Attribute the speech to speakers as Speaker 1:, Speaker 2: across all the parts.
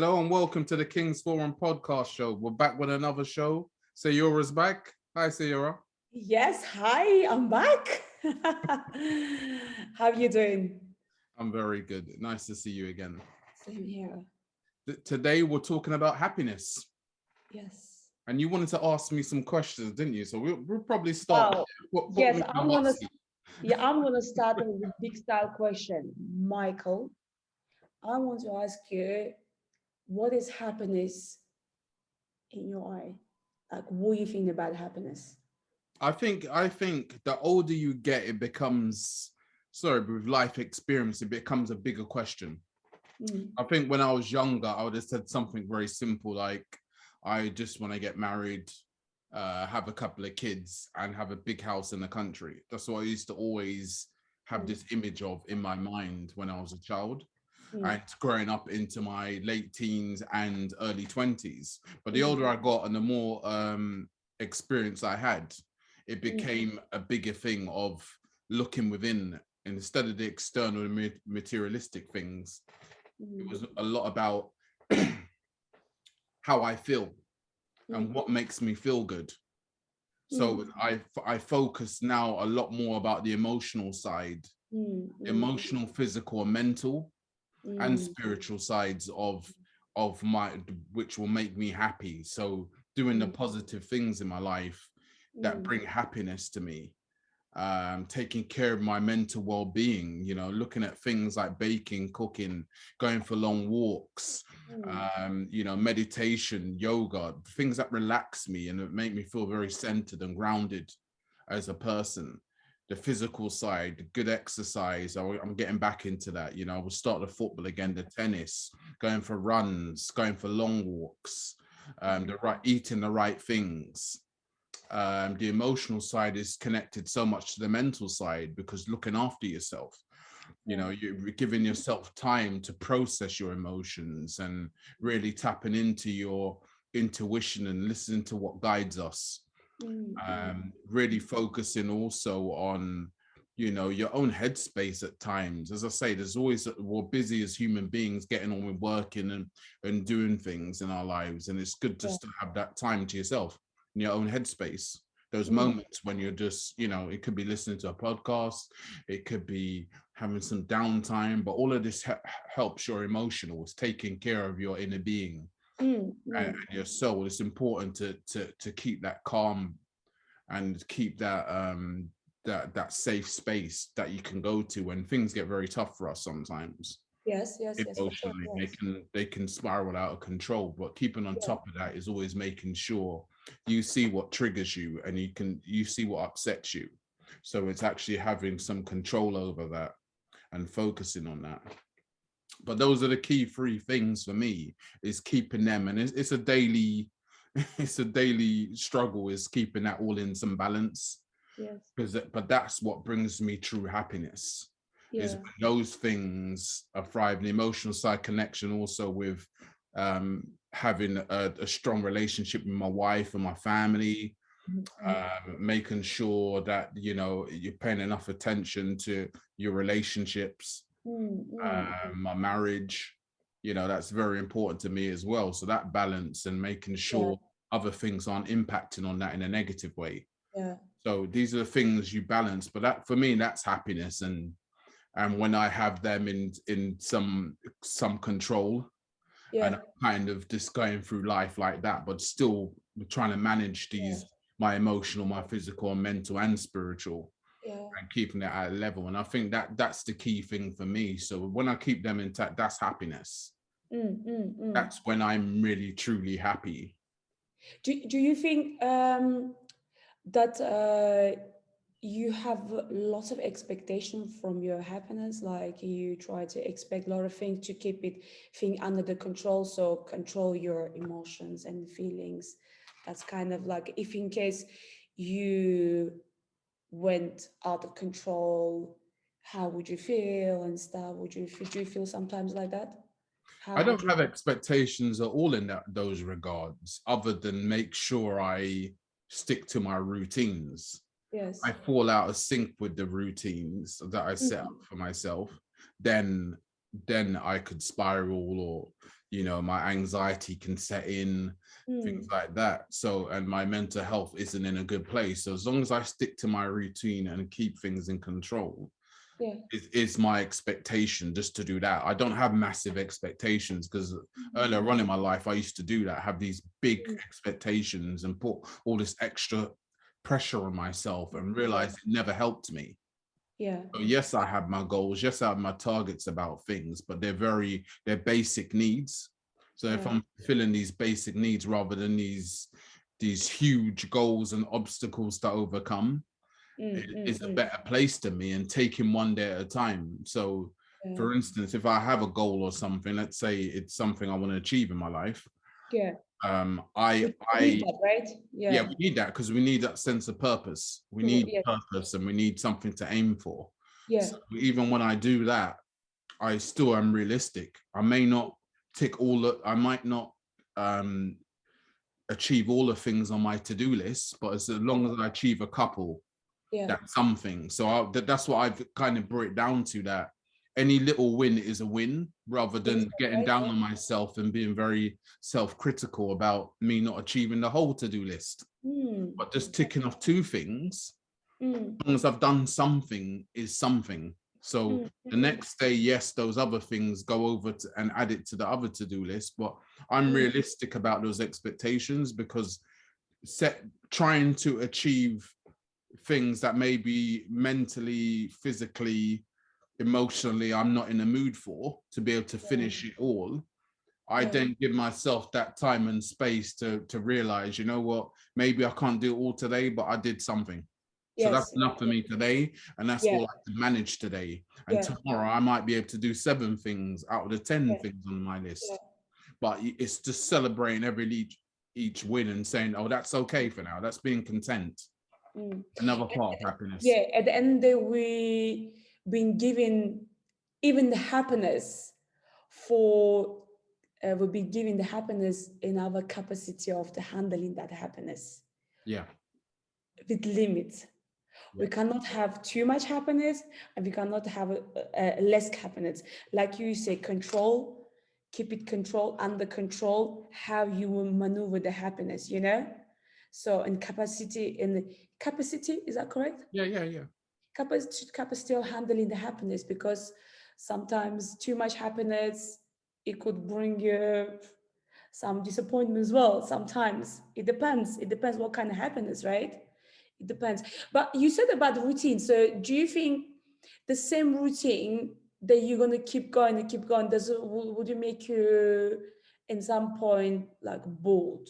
Speaker 1: Hello and welcome to the King's Forum podcast show. We're back with another show. Sayora's back. Hi, Sayora.
Speaker 2: Yes, hi, I'm back. How are you doing?
Speaker 1: I'm very good. Nice to see you again.
Speaker 2: Same here.
Speaker 1: Today we're talking about happiness.
Speaker 2: Yes.
Speaker 1: And you wanted to ask me some questions, didn't you? So we'll probably start.
Speaker 2: Wow.
Speaker 1: Put
Speaker 2: Yes,
Speaker 1: me in the hot seat.
Speaker 2: I'm gonna start with a big style question. Michael, I want to ask you, what is happiness in your eye? Like, what do you think about happiness?
Speaker 1: I think the older you get, it becomes with life experience, it becomes a bigger question.
Speaker 2: Mm,
Speaker 1: I think when I was younger, I would have said something very simple like, I just want to get married, have a couple of kids, and have a big house in the country. That's what I used to always have
Speaker 2: mm,
Speaker 1: this image of in my mind when I was a child
Speaker 2: mm,
Speaker 1: and growing up into my late teens and early 20s. But the
Speaker 2: mm,
Speaker 1: older I got and the more experience I had, it
Speaker 2: mm,
Speaker 1: became a bigger thing of looking within instead of the external and materialistic things. It
Speaker 2: mm,
Speaker 1: was a lot about how I feel
Speaker 2: mm,
Speaker 1: and what makes me feel good. So
Speaker 2: mm,
Speaker 1: I focus now a lot more about the emotional side,
Speaker 2: mm, mm,
Speaker 1: emotional, physical, and mental, and
Speaker 2: mm,
Speaker 1: spiritual sides of my, which will make me happy. So doing the
Speaker 2: mm,
Speaker 1: positive things in my life that
Speaker 2: mm,
Speaker 1: bring happiness to me, taking care of my mental well-being, looking at things like baking, cooking, going for long walks,
Speaker 2: mm,
Speaker 1: meditation, yoga, things that relax me and make me feel very centered and grounded as a person. The physical side, good exercise, I'm getting back into that. I will start the football again, the tennis, going for runs, going for long walks,
Speaker 2: mm.
Speaker 1: eating the right things. The emotional side is connected so much to the mental side because looking after yourself,
Speaker 2: Yeah.
Speaker 1: you're giving yourself time to process your emotions and really tapping into your intuition and listening to what guides us.
Speaker 2: Mm, mm.
Speaker 1: Really focusing also on your own headspace at times. As I say, there's always, we're busy as human beings getting on with working and doing things in our lives, and it's good
Speaker 2: Yeah.
Speaker 1: just to have that time to yourself in your own headspace. Those
Speaker 2: Mm,
Speaker 1: moments when you're just, it could be listening to a podcast, it could be having some downtime, but all of this helps your emotionals, taking care of your inner being
Speaker 2: mm,
Speaker 1: and
Speaker 2: mm.
Speaker 1: your soul. It's important to keep that calm and keep that safe space that you can go to when things get very tough for us sometimes.
Speaker 2: Yes, yes, yes, for sure.
Speaker 1: Emotionally, they
Speaker 2: Yes.
Speaker 1: can they can spiral out of control, but keeping on
Speaker 2: Yeah.
Speaker 1: top of that is always making sure you see what triggers you and you see what upsets you, so it's actually having some control over that and focusing on that. But those are the key three things for me, is keeping them, and it's a daily it's a daily struggle, is keeping that all in some balance,
Speaker 2: Yes.
Speaker 1: because but that's what brings me true happiness, is
Speaker 2: Yeah.
Speaker 1: when those things are thriving. The emotional side connection also with having a strong relationship with my wife and my family,
Speaker 2: Mm, mm,
Speaker 1: making sure that you're paying enough attention to your relationships,
Speaker 2: mm, mm.
Speaker 1: my marriage. That's very important to me as well. So that balance and making
Speaker 2: Yeah.
Speaker 1: sure other things aren't impacting on that in a negative way.
Speaker 2: Yeah.
Speaker 1: So these are the things you balance. But that, for me, that's happiness. And when I have them in some control, and
Speaker 2: Yeah.
Speaker 1: I'm kind of just going through life like that, but still trying to manage
Speaker 2: Yeah.
Speaker 1: these, my emotional, my physical, and mental, and spiritual,
Speaker 2: Yeah.
Speaker 1: and keeping it at a level. And I think that that's the key thing for me. So when I keep them intact, that's happiness.
Speaker 2: Mm, mm, mm.
Speaker 1: That's when I'm really truly happy.
Speaker 2: Do you think that you have lots of expectation from your happiness? Like you try to expect a lot of things to keep it thing under the control, so control your emotions and feelings. That's kind of like if in case you went out of control, how would you feel and stuff? Do you feel sometimes like that? How
Speaker 1: I
Speaker 2: would
Speaker 1: don't
Speaker 2: you?
Speaker 1: have expectations at all in those regards, other than make sure I stick to my routines. I
Speaker 2: Yes.
Speaker 1: fall out of sync with the routines that I set up
Speaker 2: Mm,
Speaker 1: for myself, then then I could spiral or you know, my anxiety can set in, things like that. So, and my mental health isn't in a good place. So as long as I stick to my routine and keep things in control,
Speaker 2: Yeah.
Speaker 1: is my expectation just to do that. I don't have massive expectations, because earlier on in my life, I used to do that, have these big expectations and put all this extra pressure on myself, and realize it never helped me.
Speaker 2: Yeah.
Speaker 1: So yes, I have my goals. Yes, I have my targets about things, but they're basic needs. So if
Speaker 2: Yeah.
Speaker 1: I'm fulfilling these basic needs rather than these huge goals and obstacles to overcome, it is a better place to me, and taking one day at a time. So
Speaker 2: Yeah.
Speaker 1: for instance, if I have a goal or something, let's say it's something I want to achieve in my life,
Speaker 2: Yeah. We need
Speaker 1: I
Speaker 2: that, right?
Speaker 1: yeah,
Speaker 2: Yeah.
Speaker 1: we need that, because we need that sense of purpose. We need
Speaker 2: Yeah.
Speaker 1: purpose, and we need something to aim for.
Speaker 2: Yeah.
Speaker 1: So even when I do that, I still am realistic. I may not I might not um achieve all the things on my to-do list, but as long as I achieve a couple,
Speaker 2: Yeah.
Speaker 1: that's something. So that's what I've kind of brought it down to, that any little win is a win, rather
Speaker 2: Yes,
Speaker 1: than
Speaker 2: that's
Speaker 1: getting
Speaker 2: right.
Speaker 1: down
Speaker 2: Yeah.
Speaker 1: on myself and being very self-critical about me not achieving the whole to-do list. But just ticking off two things, as long as I've done something, is something. So the next day, yes, those other things go over and add it to the other to-do list, but I'm realistic about those expectations, because trying to achieve things that maybe mentally, physically, emotionally, I'm not in the mood for, to be able to finish it all, I
Speaker 2: Yeah.
Speaker 1: then give myself that time and space to realize, you know what, maybe I can't do it all today, but I did something. So that's
Speaker 2: Yes.
Speaker 1: enough for me today, and that's
Speaker 2: Yeah.
Speaker 1: all I can manage today. And
Speaker 2: Yeah.
Speaker 1: tomorrow I might be able to do 7 things out of the 10
Speaker 2: Yeah.
Speaker 1: things on my
Speaker 2: Yeah.
Speaker 1: list. But it's just celebrating each win and saying, oh, that's okay for now. That's being content. Another part of happiness.
Speaker 2: Yeah. At the end of the day, we been given even the happiness for we've been given the happiness in our capacity of the handling that happiness
Speaker 1: Yeah.
Speaker 2: with limits.
Speaker 1: Yeah.
Speaker 2: We cannot have too much happiness, and we cannot have less happiness. Like you say, control, keep it control, under control, how you will maneuver the happiness, you know? So in capacity, is that correct?
Speaker 1: Yeah. Yeah. Yeah.
Speaker 2: Capacity of handling the happiness, because sometimes too much happiness, it could bring you some disappointment as well. Sometimes it depends what kind of happiness, right? It depends. But you said about the routine, so do you think the same routine that you're going to keep going and keep going, would it make you in some point like bored?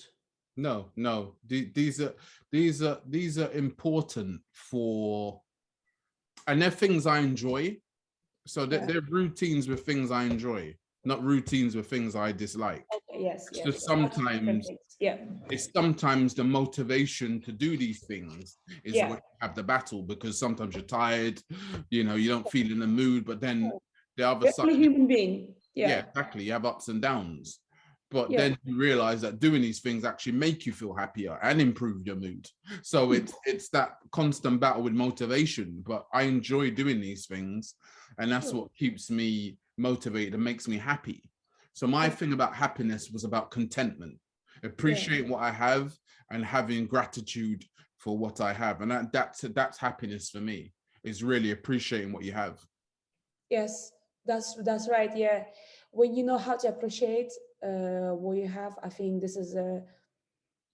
Speaker 1: No, no. These are important for, and they're things I enjoy. So
Speaker 2: Yeah.
Speaker 1: they're routines with things I enjoy, not routines with things I dislike.
Speaker 2: Okay. Yes,
Speaker 1: It's
Speaker 2: yes,
Speaker 1: just
Speaker 2: yes. That's different
Speaker 1: sometimes
Speaker 2: things. Yeah.
Speaker 1: the motivation to do these things is
Speaker 2: Yeah.
Speaker 1: when you have the battle, because sometimes you're tired, you know, you don't feel in the mood, but then the other
Speaker 2: We're
Speaker 1: side,
Speaker 2: only human being.
Speaker 1: yeah,
Speaker 2: Yeah.
Speaker 1: exactly, you have ups and downs. But
Speaker 2: Yeah.
Speaker 1: then you realize that doing these things actually make you feel happier and improve your mood. So it's that constant battle with motivation. But I enjoy doing these things, and that's what keeps me motivated and makes me happy. So my thing about happiness was about contentment,
Speaker 2: Yeah.
Speaker 1: appreciating what I have and having gratitude for what I have. And that's happiness for me, is really appreciating what you have.
Speaker 2: Yes, that's right. Yeah, when you know how to appreciate what you have, I think this is a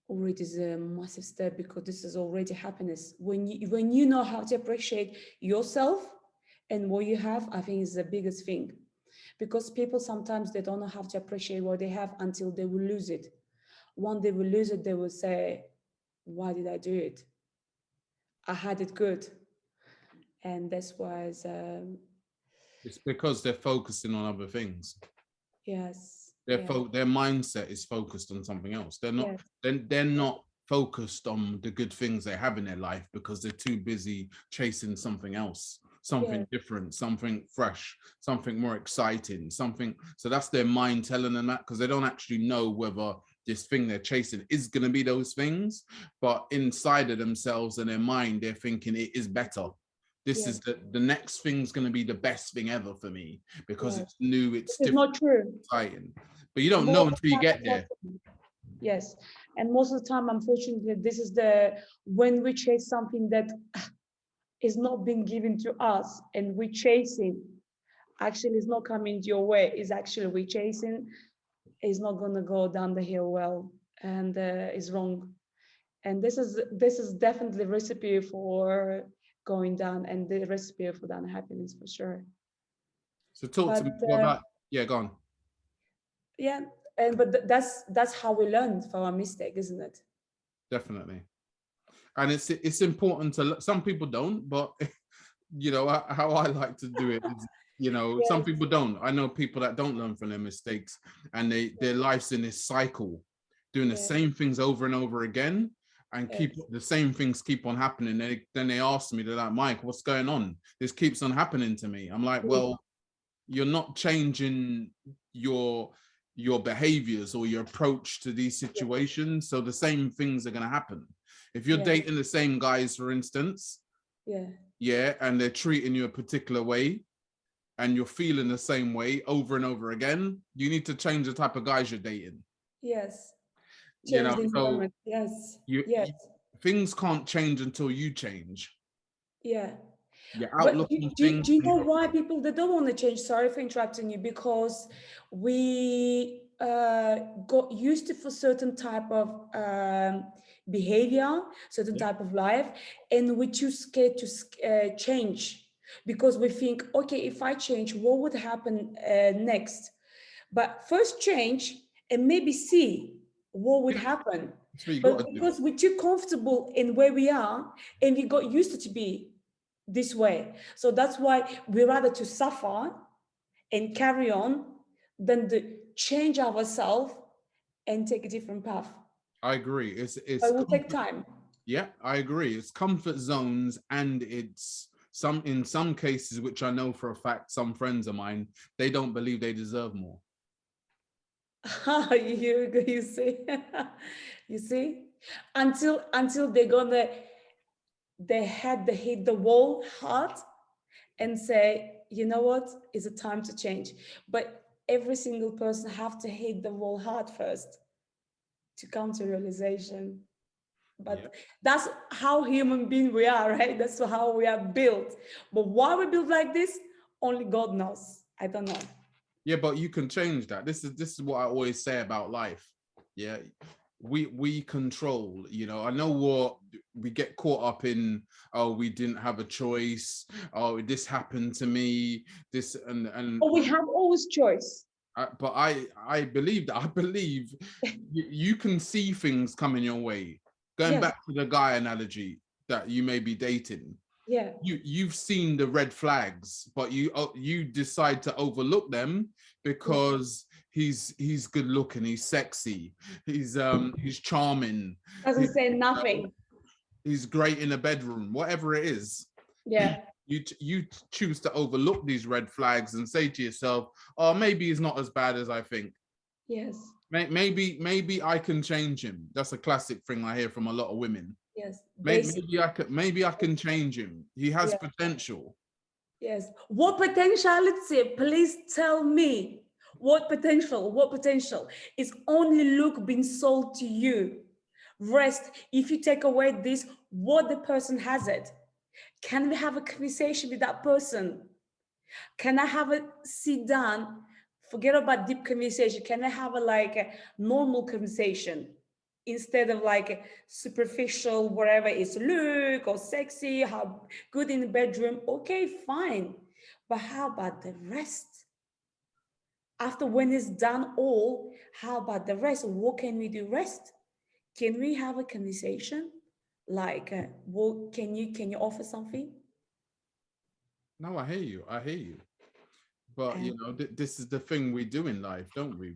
Speaker 2: already is a massive step, because this is already happiness. When you know how to appreciate yourself and what you have, I think is the biggest thing. Because people sometimes they don't know how to appreciate what they have until they will lose it. When they will lose it, they will say, "Why did I do it? I had it good," and that's why.
Speaker 1: It's because they're focusing on other things.
Speaker 2: Yes, yeah,
Speaker 1: Their mindset is focused on something else.
Speaker 2: yes,
Speaker 1: They're not focused on the good things they have in their life, because they're too busy chasing something else,
Speaker 2: yeah,
Speaker 1: something different, something fresh, something more exciting, something. So that's their mind telling them that, because they don't actually know whether this thing they're chasing is going to be those things, but inside of themselves and their mind, they're thinking it is better. This
Speaker 2: yeah,
Speaker 1: is the next thing's going to be the best thing ever for me, because
Speaker 2: yeah.
Speaker 1: it's new,
Speaker 2: This
Speaker 1: it's
Speaker 2: is
Speaker 1: different,
Speaker 2: not true.
Speaker 1: exciting. but you don't know
Speaker 2: Most of
Speaker 1: until
Speaker 2: the
Speaker 1: you
Speaker 2: time,
Speaker 1: get
Speaker 2: it's not
Speaker 1: there.
Speaker 2: true. Yes, and most of the time, unfortunately, this is the when we chase something that is not being given to us, and we chasing actually is not coming your way. Is actually we chasing is not gonna go down the hill well, and is wrong. And this is definitely recipe for going down, and the recipe for the unhappiness for sure.
Speaker 1: So talk to
Speaker 2: But
Speaker 1: me. What about? Yeah, go on.
Speaker 2: yeah, and that's how we learn from our mistake, isn't it?
Speaker 1: Definitely. And it's important to, some people don't, but you know how I like to do it is, you know, some
Speaker 2: Yes,
Speaker 1: people don't. I know people that don't learn from their mistakes, and their life's in this cycle, doing the
Speaker 2: yes,
Speaker 1: same things over and over again, and keep
Speaker 2: yes,
Speaker 1: the same things keep on happening. Then they ask me, they're like, Mike, what's going on? This keeps on happening to me. I'm like,
Speaker 2: true.
Speaker 1: well, you're not changing your your behaviors or your approach to these
Speaker 2: Yeah,
Speaker 1: situations, so the same things are going to happen. If you're
Speaker 2: yeah,
Speaker 1: dating the same guys, for instance,
Speaker 2: yeah,
Speaker 1: yeah, and they're treating you a particular way, and you're feeling the same way over and over again, you need to change the type of guys you're dating.
Speaker 2: yes.
Speaker 1: You
Speaker 2: Change
Speaker 1: know,
Speaker 2: the
Speaker 1: so
Speaker 2: environment. Yes,
Speaker 1: you
Speaker 2: yes,
Speaker 1: things can't change until you change
Speaker 2: yeah.
Speaker 1: your
Speaker 2: But
Speaker 1: outlook on
Speaker 2: do
Speaker 1: things.
Speaker 2: you know why people they don't want to change? Sorry for interrupting you, because we got used to for certain type of behavior, certain
Speaker 1: Yeah,
Speaker 2: type of life, and we're too scared to change because we think, okay, if I change, what would happen next? But first change and maybe see what would
Speaker 1: yeah,
Speaker 2: happen.
Speaker 1: that's what you got
Speaker 2: But
Speaker 1: to do.
Speaker 2: because we're too comfortable in where we are and we got used to be this way. So that's why we rather to suffer and carry on than to change ourselves and take a different path.
Speaker 1: I agree.
Speaker 2: But
Speaker 1: It's
Speaker 2: it will take
Speaker 1: comfort.
Speaker 2: time.
Speaker 1: Yeah, I agree. It's comfort zones, and it's some, in some cases, which I know for a fact, some friends of mine, they don't believe they deserve more.
Speaker 2: You see, you see, until they're gonna they had to hit the wall hard and say, you know what, it's a time to change. But every single person have to hit the wall hard first to come to realization.
Speaker 1: Yeah.
Speaker 2: But that's how human being we are, right? That's how we are built. But why we built like this, only God knows. I don't know.
Speaker 1: Yeah, but you can change that. This is what I always say about life. Yeah. We control, you know. I know what we get caught up in, oh, we didn't have a choice, oh, this happened to me, this and
Speaker 2: But we have always choice.
Speaker 1: but I believe that I believe you can see things coming your way. Going
Speaker 2: Yes,
Speaker 1: back to the guy analogy that you may be dating,
Speaker 2: yeah,
Speaker 1: you've seen the red flags, but you decide to overlook them
Speaker 2: yeah.
Speaker 1: because he's good looking, he's sexy, he's charming,
Speaker 2: Doesn't
Speaker 1: he's,
Speaker 2: say nothing.
Speaker 1: he's great in the bedroom, whatever it is.
Speaker 2: Yeah,
Speaker 1: You choose to overlook these red flags and say to yourself, oh, maybe he's not as bad as I think.
Speaker 2: yes,
Speaker 1: Maybe I can change him. That's a classic thing I hear from a lot of women.
Speaker 2: yes. Basic.
Speaker 1: Maybe I can change him. He has
Speaker 2: Yeah,
Speaker 1: potential.
Speaker 2: yes. What potentiality? Please tell me. What potential? What potential? Is only look being sold to you. Rest. If you take away this, what the person has it. Can we have a conversation with that person? Can I have a sit down? Forget about deep conversation. Can I have a normal conversation instead of like a superficial, whatever it's look or sexy, how good in the bedroom? Okay, fine. But how about the rest? After when it's done all, how about the rest? What can we do rest? Can we have a conversation? What can you offer something?
Speaker 1: No, I hear you. I hear you. But you
Speaker 2: And
Speaker 1: know, this is the thing we do in life, don't we?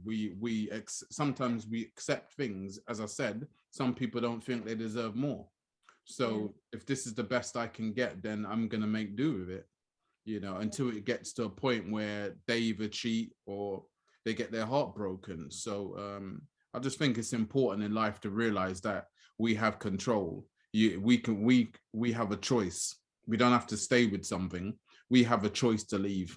Speaker 1: Sometimes we accept things. As I said, some people don't think they deserve more.
Speaker 2: yeah,
Speaker 1: So if this is the best I can get, then I'm gonna make do with it. You know, until it gets to a point where they either cheat or they get their heart broken. So I just think it's important in life to realize that we have control. We have a choice. We don't have to stay with something. We have a choice to leave.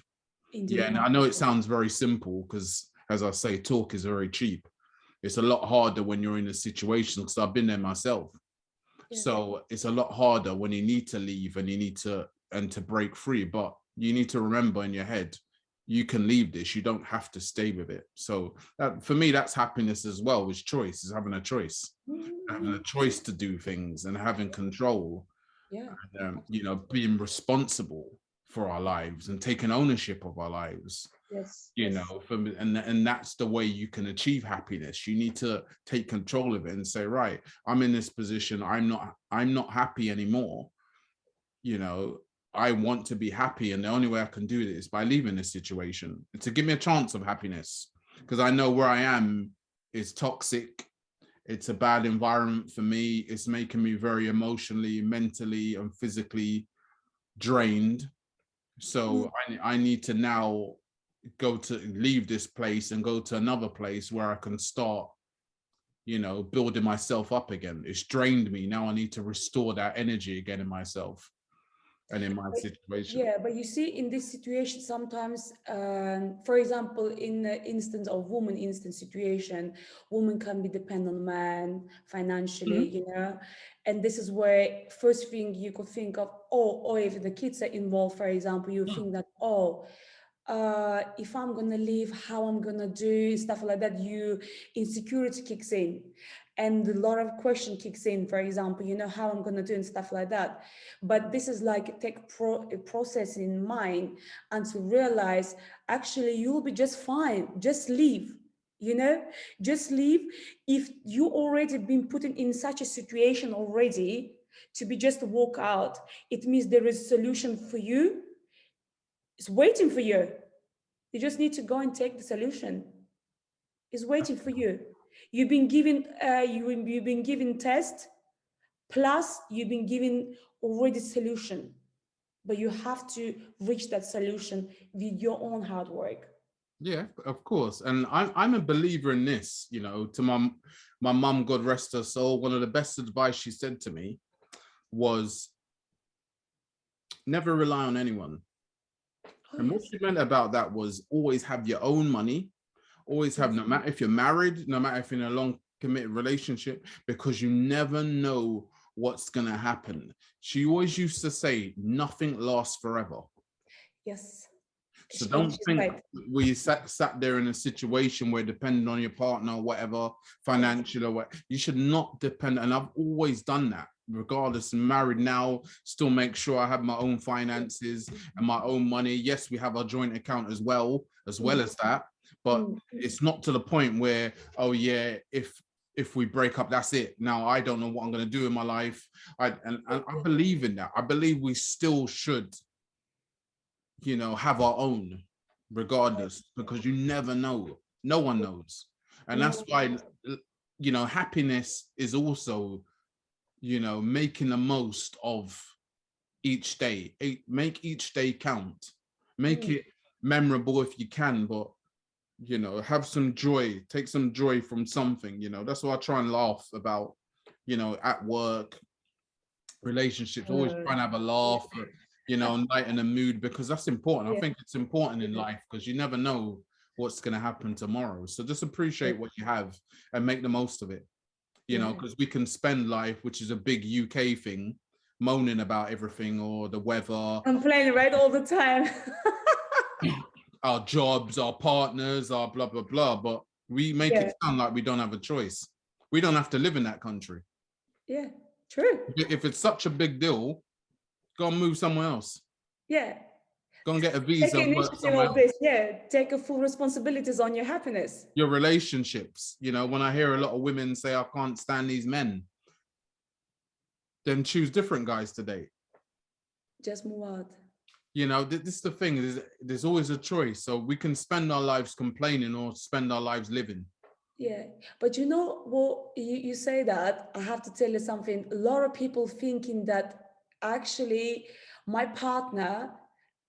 Speaker 1: Yeah,
Speaker 2: indeed.
Speaker 1: and I know it sounds very simple because as I say, talk is very cheap. It's a lot harder when you're in a situation, because I've been there myself.
Speaker 2: Yeah.
Speaker 1: So it's a lot harder when you need to leave and you need to break free. But you need to remember in your head, you can leave this. You don't have to stay with it. So that, for me, that's happiness as well. Is choice, is having a choice, having a choice to do things and having control.
Speaker 2: Yeah.
Speaker 1: You know, being responsible for our lives and taking ownership of our lives.
Speaker 2: Yes.
Speaker 1: You
Speaker 2: Yes.
Speaker 1: know, and that's the way you can achieve happiness. You need to take control of it and say, right, I'm in this position, I'm not happy anymore. You know, I want to be happy, and the only way I can do it is by leaving this situation, to give me a chance of happiness, because I know where I am is toxic. It's a bad environment for me. It's making me very emotionally, mentally, and physically drained. So I need to now leave this place and go to another place where I can start, you know, building myself up again. It's drained me. Now I need to restore that energy again in myself and in my situation.
Speaker 2: Yeah, but you see, in this situation, sometimes, for example, in the instance of woman instance situation, woman can be dependent on man financially,
Speaker 1: Mhm.
Speaker 2: you know, and this is where first thing you could think of, oh, or if the kids are involved, for example, you think that, oh, if I'm gonna leave, how I'm gonna do stuff like that, you insecurity kicks in, and a lot of question kicks in. For example, you know how I'm gonna do and stuff like that. But this is like a process in mind and to realize actually you'll be just fine. Just leave. You know, just leave. If you already been put in such a situation already to be just walk out, it means there is a solution for you. It's waiting for you. You just need to go and take the solution. It's waiting for you. You've been given test, plus you've been given already solution, but you have to reach that solution with your own hard work.
Speaker 1: Yeah, of course. And I'm a believer in this, you know, to my mum, God rest her soul. One of the best advice she said to me was never rely on anyone.
Speaker 2: Oh
Speaker 1: And what
Speaker 2: yes.
Speaker 1: she meant about that was always have your own money, always have,
Speaker 2: Yes.
Speaker 1: no matter if you're married, no matter if you're in a long committed relationship, because you never know what's going to happen. She always used to say, nothing lasts forever.
Speaker 2: Yes.
Speaker 1: So don't
Speaker 2: She's
Speaker 1: think
Speaker 2: right.
Speaker 1: we sat there in a situation where depending on your partner or whatever,
Speaker 2: Yes.
Speaker 1: financial or what, you should not depend. And I've always done that, regardless. I'm married now, still make sure I have my own finances and my own money. Yes, we have our joint account as well
Speaker 2: Mm,
Speaker 1: as that. But
Speaker 2: mm,
Speaker 1: it's not to the point where, oh yeah, if we break up, that's it. Now I don't know what I'm going to do in my life. And I believe in that. I believe we still should, you know, have our own regardless, because you never know. No one knows. And that's
Speaker 2: no.
Speaker 1: why, you know, happiness is also, you know, making the most of each day. Make each day count. Make
Speaker 2: Mm,
Speaker 1: it memorable if you can, but, you know, have some joy, take some joy from something, you know. That's why I try and laugh about, you know, at work, relationships, always
Speaker 2: uh,
Speaker 1: try and have a laugh, you know, lighten the mood, because that's important. I
Speaker 2: yeah.
Speaker 1: think it's important in life because you never know what's going to happen tomorrow. So just appreciate what you have and make the most of it, you know,
Speaker 2: Yeah.
Speaker 1: because we can spend life, which is a big UK thing, moaning about everything or the weather,
Speaker 2: Complaining right all the time.
Speaker 1: our jobs, our partners, our blah, blah, blah. But we make
Speaker 2: Yeah.
Speaker 1: it sound like we don't have a choice. We don't have to live in that country.
Speaker 2: Yeah. True.
Speaker 1: If it's such a big deal, go and move somewhere else.
Speaker 2: Yeah.
Speaker 1: Go and get a
Speaker 2: Take
Speaker 1: visa and work
Speaker 2: initiative
Speaker 1: somewhere
Speaker 2: of
Speaker 1: else.
Speaker 2: this. Yeah. Take a full responsibilities on your happiness.
Speaker 1: Your relationships, you know, when I hear a lot of women say, I can't stand these men, then choose different guys to date.
Speaker 2: Just move out.
Speaker 1: You know, this is the thing, there's always a choice. So we can spend our lives complaining or spend our lives living.
Speaker 2: Yeah. But you know, well, you say that, I have to tell you something. A lot of people thinking that actually my partner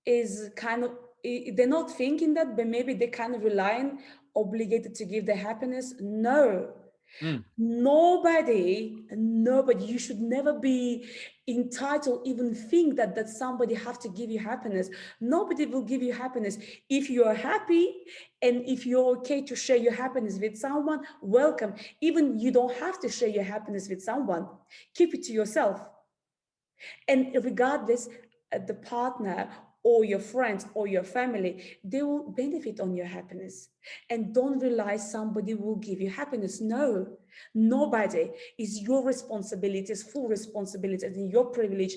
Speaker 2: is kind of, they're not thinking that, but maybe they kind of relying, obligated to give the happiness. No.
Speaker 1: Mm.
Speaker 2: Nobody, you should never be entitled, even think that somebody have to give you happiness. Nobody will give you happiness. If you're happy and if you're okay to share your happiness with someone, welcome. Even you don't have to share your happiness with someone, keep it to yourself. And regardless, the partner or your friends or your family, they will benefit on your happiness. And don't realize somebody will give you happiness. No, nobody. Is your responsibility, it's full responsibility and your privilege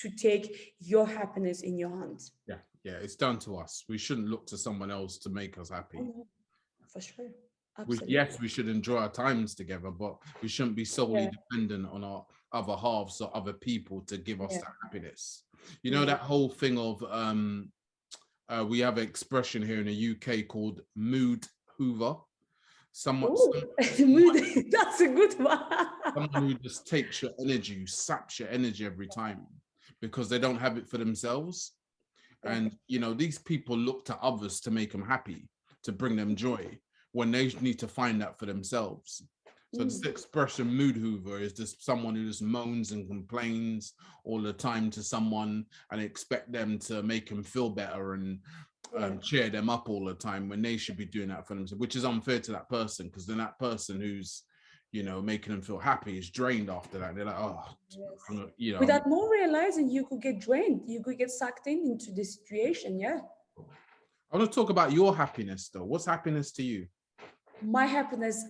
Speaker 2: to take your happiness in your hands.
Speaker 1: Yeah, yeah, it's down to us. We shouldn't look to someone else to make us
Speaker 2: Oh,
Speaker 1: happy.
Speaker 2: no, for sure.
Speaker 1: We,
Speaker 2: Absolutely.
Speaker 1: yes, we should enjoy our times together, but we shouldn't be solely
Speaker 2: Yeah,
Speaker 1: dependent on our other halves or other people to give us
Speaker 2: yeah,
Speaker 1: that happiness. You know
Speaker 2: yeah.
Speaker 1: that whole thing of we have an expression here in the UK called mood hoover. Someone,
Speaker 2: Oh,
Speaker 1: someone,
Speaker 2: that's a good one.
Speaker 1: someone who just takes your energy, saps your energy every time because they don't have it for themselves.
Speaker 2: Yeah.
Speaker 1: And you know, these people look to others to make them happy, to bring them joy when they need to find that for themselves. So this
Speaker 2: Mm.
Speaker 1: expression mood hoover is just someone who just moans and complains all the time to someone and expect them to make them feel better and
Speaker 2: Yeah.
Speaker 1: cheer them up all the time when they should be doing that for themselves, which is unfair to that person because then that person who's, you know, making them feel happy is drained after that. They're like, oh, I'm
Speaker 2: Yes.
Speaker 1: not, you know,
Speaker 2: Without not realizing, you could get drained. You could get sucked in into the situation. Yeah.
Speaker 1: I want to talk about your happiness though. What's happiness to you?
Speaker 2: My happiness,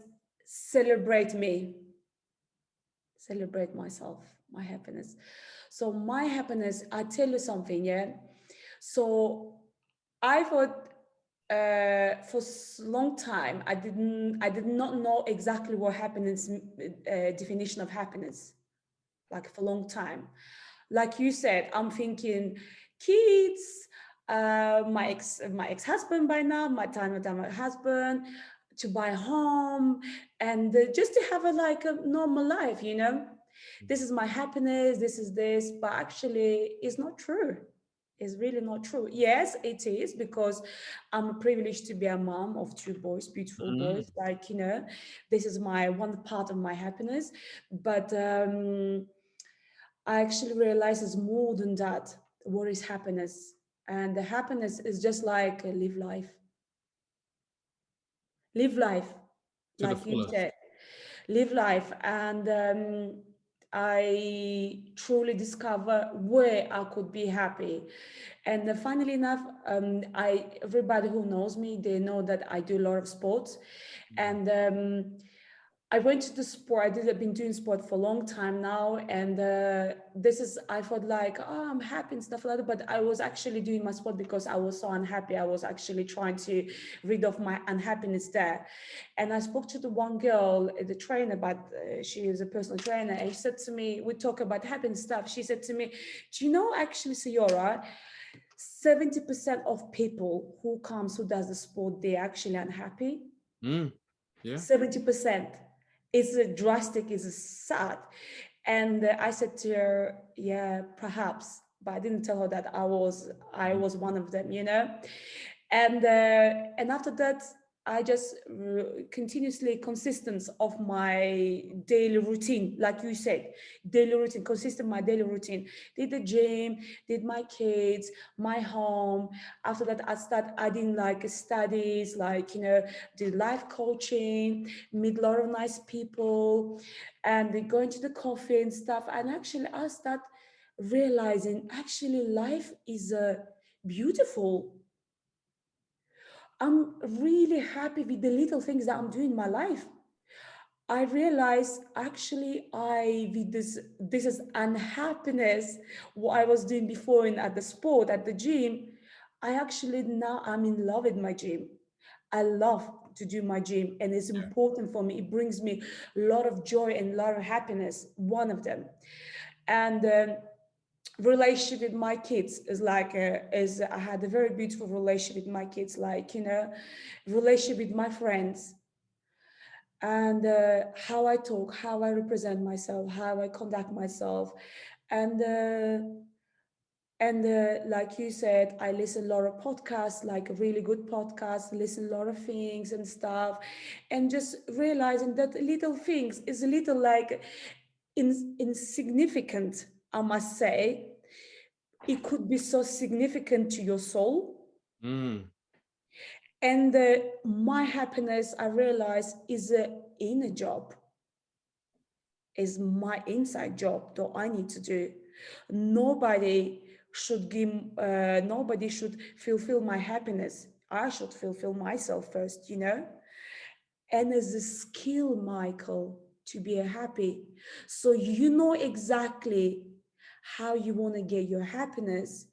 Speaker 2: celebrate me, celebrate myself, my happiness. So my happiness, I tell you something, yeah. So I thought for long time I did not know exactly what happiness definition of happiness, like for a long time. Like you said, I'm thinking kids, my ex-husband by now, my husband, to buy a home, and just to have a like a normal life, you know. This is my happiness, this is this, but actually it's not true. It's really not true. Yes, it is, because I'm privileged to be a mom of two boys, beautiful
Speaker 1: Mm.
Speaker 2: boys. Like, you know, this is my one part of my happiness. But I actually realize it's more than that. What is happiness? And the happiness is just like live life,
Speaker 1: To the
Speaker 2: like you
Speaker 1: fullest.
Speaker 2: said, live life. And I truly discover where I could be happy. And funnily enough, I everybody who knows me, they know that I do a lot of sports, and I went to the sport. I've been doing sport for a long time now, and this is. I felt like, oh, I'm happy and stuff like that. But I was actually doing my sport because I was so unhappy. I was actually trying to rid of my unhappiness there. And I spoke to the one girl, the trainer, but she is a personal trainer, and she said to me, we talk about happiness stuff. She said to me, "Do you know actually, Sayora, 70% of people who does the sport, they're actually unhappy."
Speaker 1: Mm. Yeah.
Speaker 2: 70%. It's a drastic, it's a sad. And I said to her, yeah, perhaps, but I didn't tell her that I was one of them, you know. And after that, I just continuously consistent of my daily routine, like you said, daily routine, consistent my daily routine. Did the gym, did my kids, my home. After that, I start adding like studies, like, you know, did life coaching, meet a lot of nice people, and they go into the coffee and stuff. And actually, I start realizing actually life is beautiful. I'm really happy with the little things that I'm doing in my life. I realized actually I with this is unhappiness what I was doing before in at the sport at the gym. I actually now I'm in love with my gym. I love to do my gym, and it's important for me. It brings me a lot of joy and a lot of happiness. One of them, and relationship with my kids is like is I had a very beautiful relationship with my kids, like, you know, relationship with my friends, and how I talk, how I represent myself, how I conduct myself, and And like you said, I listen a lot of podcasts, like really good podcasts, listen a lot of things and stuff, and just realizing that little things is a little like insignificant, I must say. It could be so significant to your soul.
Speaker 1: Mm,
Speaker 2: And my happiness, I realize, is a inner job, is my inside job that I need to do. Nobody should give, nobody should fulfill my happiness. I should fulfill myself first, you know? And as a skill, Michael, to be happy. So you know exactly how you want to get your happiness.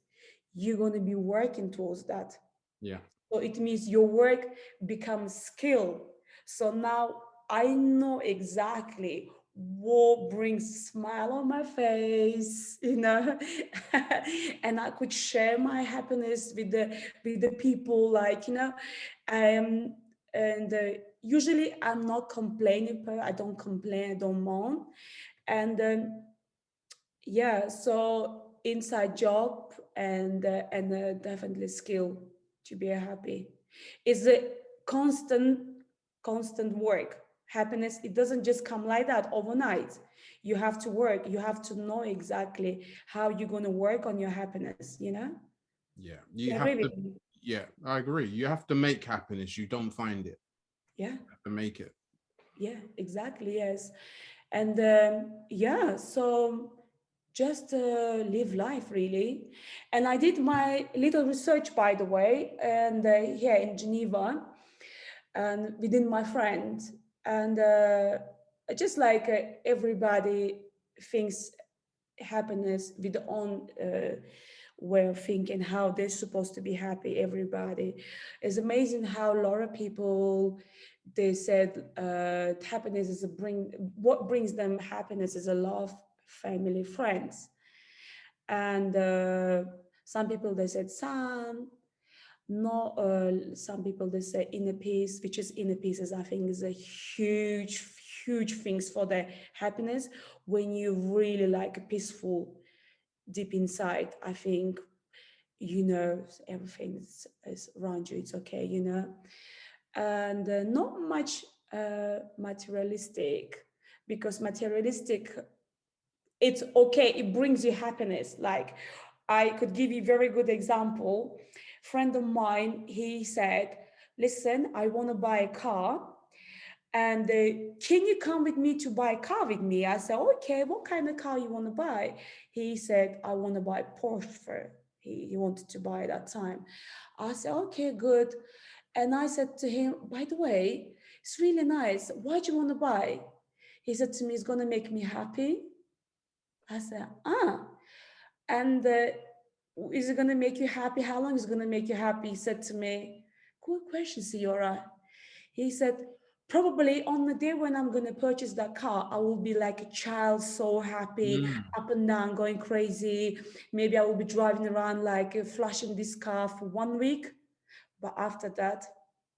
Speaker 2: You're going to be working towards that.
Speaker 1: yeah.
Speaker 2: So it means your work becomes skill. So now I know exactly what brings smile on my face, you know, and I could share my happiness with the people, like, you know, um, and usually I'm not complaining, but I don't complain, I don't moan, and yeah, so inside job and definitely skill to be happy. It's a constant constant work. Happiness, it doesn't just come like that overnight. You have to work. You have to know exactly how you're going to work on your happiness, you know?
Speaker 1: Yeah.
Speaker 2: You
Speaker 1: You
Speaker 2: agree
Speaker 1: have to,
Speaker 2: with me?
Speaker 1: yeah, I agree. You have to make happiness. You don't find it.
Speaker 2: Yeah,
Speaker 1: You have to make it.
Speaker 2: yeah, exactly, yes. And yeah, so just live life really. And I did my little research, by the way, and here in Geneva, and within my friends, and just like everybody thinks happiness with their own way of thinking, how they're supposed to be happy. Everybody, it's amazing how a lot of people, they said happiness is a bring, what brings them happiness is a love, family, friends. And some people, they said some, no, some people, they say inner peace, which is inner peace is, I think, is a huge things for the happiness. When you really like peaceful deep inside, I think, you know, everything is around you, it's okay, you know. And not much materialistic, because materialistic, it's okay, it brings you happiness. Like, I could give you a very good example. Friend of mine, he said, listen, I want to buy a car, and can you come with me to buy a car with me? I said, okay, what kind of car you want to buy? He said, I want to buy Porsche. He wanted to buy at that time. I said, okay, good. And I said to him, by the way, it's really nice, why do you want to buy? He said to me, it's going to make me happy. I said, ah. And is it going to make you happy? How long is it going to make you happy? He said to me, good question, Sayora. He said, probably on the day when I'm going to purchase that car, I will be like a child, so happy,
Speaker 1: Mm.
Speaker 2: up and down, going crazy. Maybe I will be driving around like flashing this car for 1 week. But after that,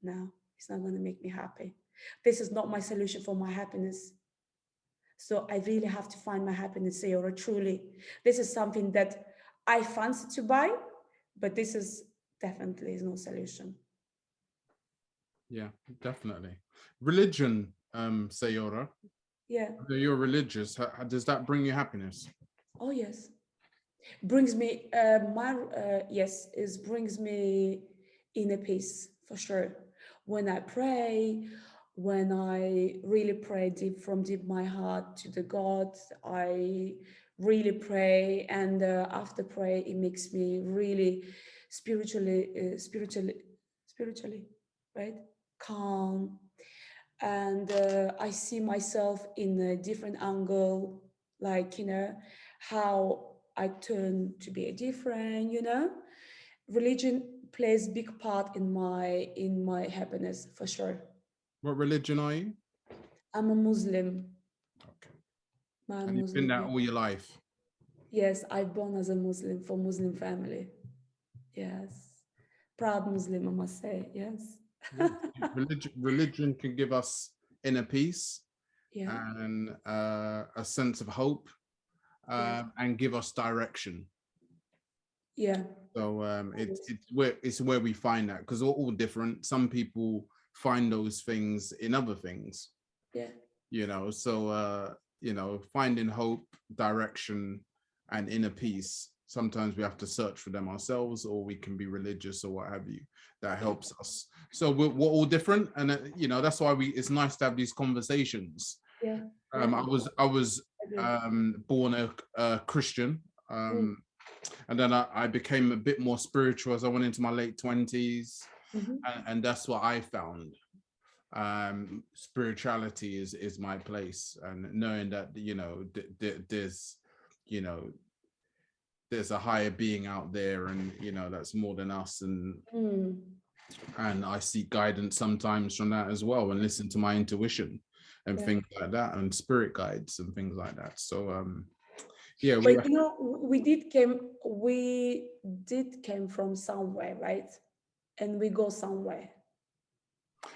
Speaker 2: no, it's not going to make me happy. This is not my solution for my happiness. So I really have to find my happiness here, or truly. This is something that I fancy to buy, but this is definitely is no solution.
Speaker 1: Yeah, definitely. Religion, Sayora,
Speaker 2: Yeah.
Speaker 1: you're religious. Does that bring you happiness?
Speaker 2: Oh yes. Brings me my yes, it brings me inner peace for sure. When I pray, when I really pray deep from deep my heart to the God, I really pray, and after pray, it makes me really spiritually, spiritually, right, calm, and I see myself in a different angle, like, you know, how I turn to be a different, you know. Religion plays big part in my happiness for sure.
Speaker 1: What religion are you?
Speaker 2: I'm a Muslim.
Speaker 1: Okay.
Speaker 2: I'm
Speaker 1: And you've been
Speaker 2: Muslim.
Speaker 1: that all your life.
Speaker 2: Yes, I born as a Muslim for Muslim family. Yes, proud Muslim, I must say. Yes.
Speaker 1: Yeah. Religion can give us inner peace
Speaker 2: Yeah.
Speaker 1: and a sense of hope
Speaker 2: Yeah.
Speaker 1: and give us direction.
Speaker 2: Yeah.
Speaker 1: So it's where we find that, because we're all different. Some people find those things in other things,
Speaker 2: Yeah.
Speaker 1: you know. So you know, finding hope, direction, and inner peace. Sometimes we have to search for them ourselves, or we can be religious or what have you. That helps us. So we're all different, and you know, that's why it's nice to have these conversations.
Speaker 2: Yeah. Yeah.
Speaker 1: I was
Speaker 2: Agree.
Speaker 1: born a Christian.
Speaker 2: Mm.
Speaker 1: And then I became a bit more spiritual as I went into my late 20s.
Speaker 2: Mhm.
Speaker 1: And that's what I found. Spirituality is my place, and knowing that, you know, there's, you know, there's a higher being out there, and you know, that's more than us.
Speaker 2: Mm.
Speaker 1: And I seek guidance sometimes from that as well, and listen to my intuition and
Speaker 2: Yeah.
Speaker 1: things like that, and spirit guides and things like that. So yeah, we
Speaker 2: But we did came from somewhere, right? And we go somewhere.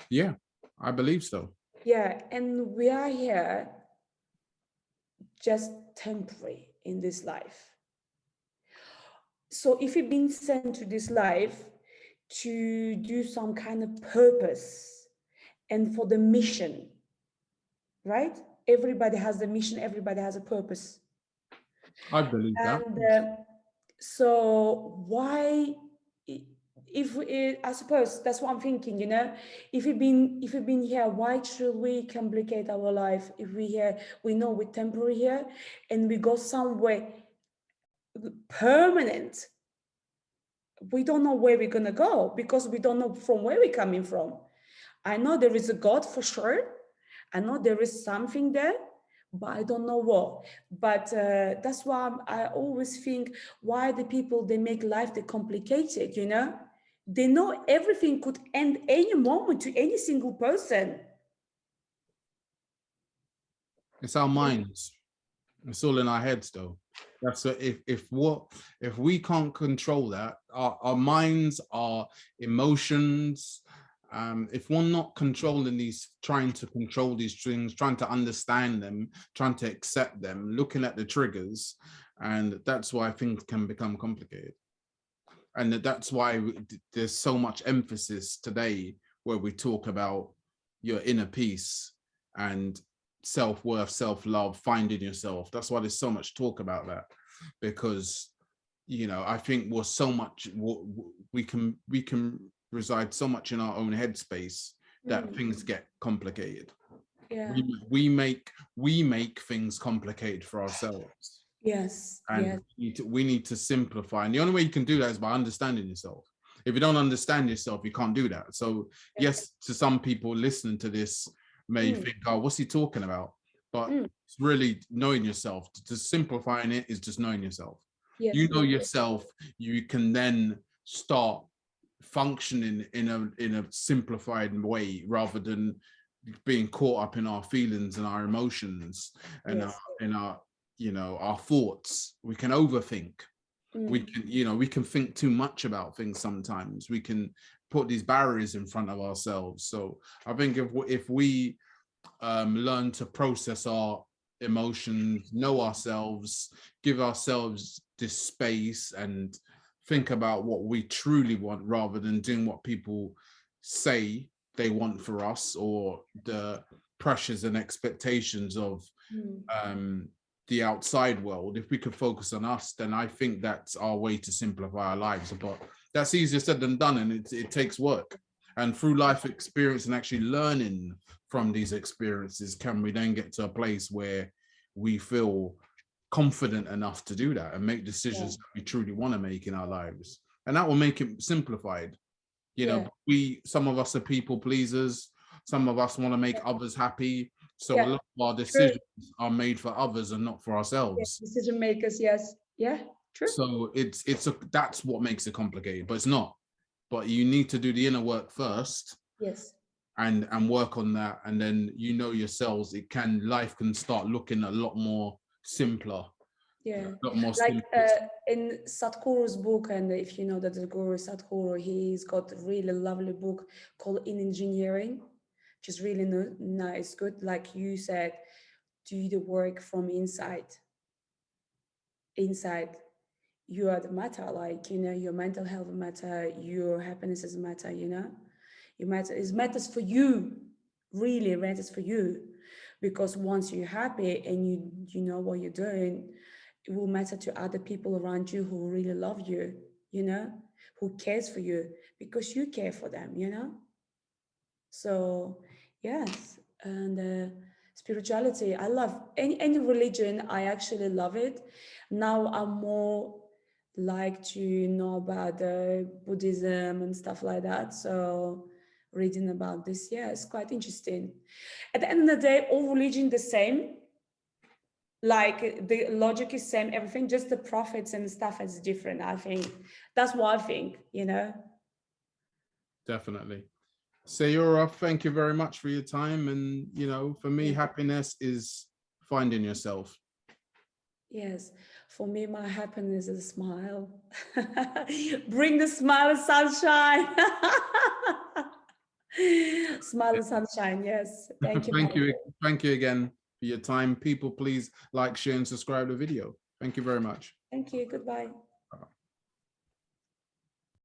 Speaker 1: yeah, I believe so.
Speaker 2: Yeah, and we are here just temporary in this life. So if you've been sent to this life to do some kind of purpose and for the mission, right? Everybody has a mission, everybody has a purpose.
Speaker 1: I believe that.
Speaker 2: And so why if I suppose that's what I'm thinking, you know, if we've been here, why should we complicate our life? If we here, we know we're temporary here and we go somewhere permanent, we don't know where we're going to go because we don't know from where we're coming from. I know there is a God for sure. I know there is something there, but I don't know what. But that's why I always think why the people they make life they complicated. You know, they know everything could end any moment to any single person.
Speaker 1: It's our
Speaker 2: Yeah.
Speaker 1: minds. It's all in our heads, though. That's what, if we can't control that, our minds, our emotions. If we're not controlling these, trying to control these things, trying to understand them, trying to accept them, looking at the triggers, and that's why things can become complicated. And that's why there's so much emphasis today where we talk about your inner peace and self-worth, self-love, finding yourself. That's why there's so much talk about that, because you know, I think we're so much, we can reside so much in our own headspace that
Speaker 2: Mm,
Speaker 1: things get complicated.
Speaker 2: yeah.
Speaker 1: We make things complicated for ourselves,
Speaker 2: Yes.
Speaker 1: and
Speaker 2: Yes.
Speaker 1: we need to simplify, and the only way you can do that is by understanding yourself. If you don't understand yourself, you can't do that. So
Speaker 2: Yeah.
Speaker 1: yes, to some people listening to this may
Speaker 2: Mm,
Speaker 1: think, oh, what's he talking about? But
Speaker 2: mm,
Speaker 1: it's really knowing yourself. Just simplifying it is just knowing yourself. You
Speaker 2: yes.
Speaker 1: know yourself, you can then start functioning in a simplified way, rather than being caught up in our feelings and our emotions and our
Speaker 2: Yes.
Speaker 1: in our, you know, our thoughts. We can overthink. We
Speaker 2: Mm,
Speaker 1: can, you know, we can think too much about things. Sometimes we can put these barriers in front of ourselves. So I think if we learn to process our emotions, know ourselves, give ourselves this space, and think about what we truly want, rather than doing what people say they want for us, or the pressures and expectations of
Speaker 2: mm,
Speaker 1: um, the outside world. If we could focus on us, then I think that's our way to simplify our lives. But that's easier said than done, and it takes work. And through life experience and actually learning from these experiences, can we then get to a place where we feel confident enough to do that and make
Speaker 2: yeah.
Speaker 1: decisions that we truly want to make in our lives. And that will make it simplified. You know,
Speaker 2: Yeah.
Speaker 1: some of us are people pleasers, some of us want to make others happy. So a
Speaker 2: Yeah.
Speaker 1: lot of our
Speaker 2: True.
Speaker 1: decisions are made for others and not for
Speaker 2: Yeah.
Speaker 1: ourselves.
Speaker 2: Decision makers. Yes. Yeah. True.
Speaker 1: So that's what makes it complicated, but it's not. But you need to do the inner work first,
Speaker 2: Yes.
Speaker 1: and work on that, and then you know yourselves. Life can start looking a lot more simpler, a
Speaker 2: Yeah.
Speaker 1: lot more
Speaker 2: Like
Speaker 1: simple.
Speaker 2: in Sadhguru's book, and if you know that the guru Sadhguru, he's got a really lovely book called In Engineering, which is really nice, good. Like you said, do the work from inside. Inside. you are the matter, like, you know, your mental health matter, your happiness is matter, you know, you matter, it matters for you, really matters for you, because once you're happy and you know what you're doing, it will matter to other people around you who really love you, you know, who cares for you because you care for them, you know. So yes, and spirituality, I love any religion. I actually love it. Now I'm more like to know about Buddhism and stuff like that. So reading about this, yeah, it's quite interesting. At the end of the day, all religion the same. Like the logic is same, everything, just the prophets and stuff is different. I think that's what I think. You know.
Speaker 1: Definitely. Sayora, thank you very much for your time. And, you know, for me,
Speaker 2: Yeah.
Speaker 1: happiness is finding yourself.
Speaker 2: Yes, for me, my happiness is a smile. Bring the smile and sunshine. Smile and sunshine. Yes. Thank you,
Speaker 1: Thank you.
Speaker 2: Michael.
Speaker 1: Thank you again for your time. People, please like, share, and subscribe to the video. Thank you very much.
Speaker 2: Thank you. Goodbye.
Speaker 1: Bye-bye.